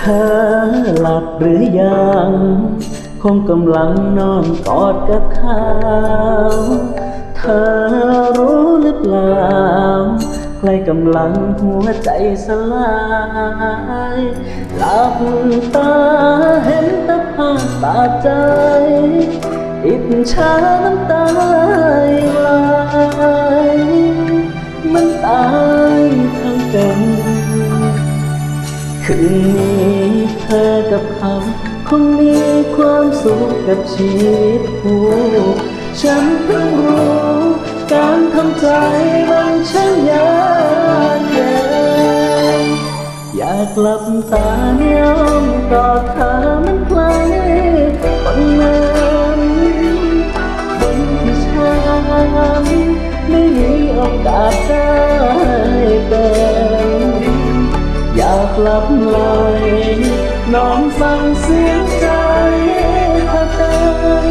อหลับหรือยังคงกำลังนอนกอดกับเขาเธอรู้หรือเปล่าใครกำลังหัวใจสลายหลับตาเห็นแต่ภาพบาดใจอิจฉาน้ำตาไหลมันตายทั้งเป็นคืนนี้เธอกับเขาคงมีความสุขกับชีวิตคู่ฉันเพิ่งรู้การทำใจมันช่างยากเย็นอยากหลับตาเนียมกอดเธอมันใครคนนั้นบนที่ฉันไม่มีโอกาสได้เป็นอยากหลับไหลนอนฟังเสียงใจเธอเต้น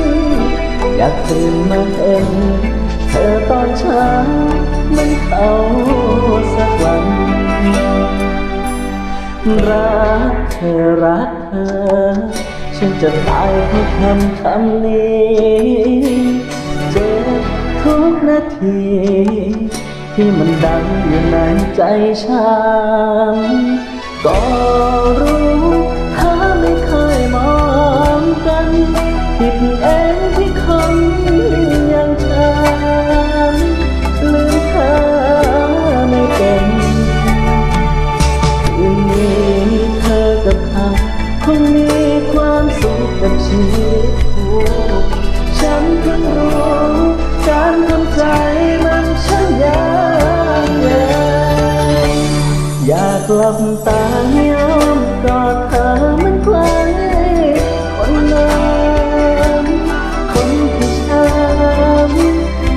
อยากตื่นมาเห็นเธอตอนเช้าเหมือนเขาสักวันรักเธอรักเธอฉันจะตายเพราะคำนี้เจ็บทุกนาทีที่มันดังอยู่ในใจฉันก็รู้เธอไม่เคยมองกันผิดเองที่คนอย่างฉันลืมเธอไม่เป็นคืนนี้เธอกับเขาคงมีความสุขกับชีวิตคู่ฉันเพิ่งรู้การทำใจมันช่างยากเย็นอยากหลับตาย้ำกอดเธอมันใครคนนั้นคนที่ฉัน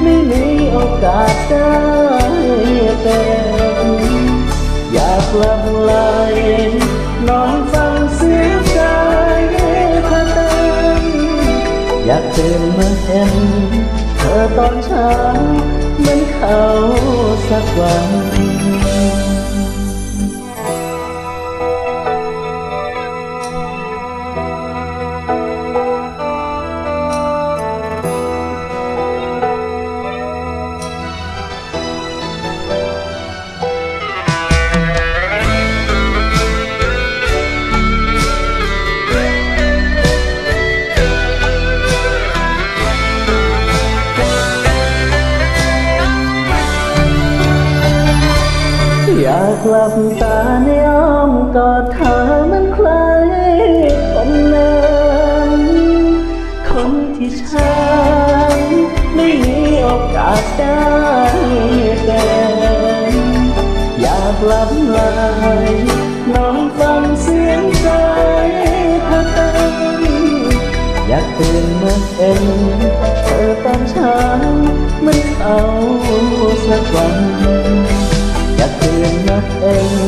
ไม่มีโอกาสได้เป็นอยากหลับไหลนอนฟังเสียงใจเธอเต้นอยากตื่นมาเห็นเธอตอนเช้าเหมือนเขาสักวันอยากหลับตาในอ้อมกอดเธอมันใครคนนั้นคนที่ฉันไม่มีโอกาสได้เป็นอยากหลับไหลนอนฟังเสียงใจเธอเต้นอยากตื่นมาเห็นเธอตอนเช้าเหมือนเขาสักวันอยากตื่นมาเห็น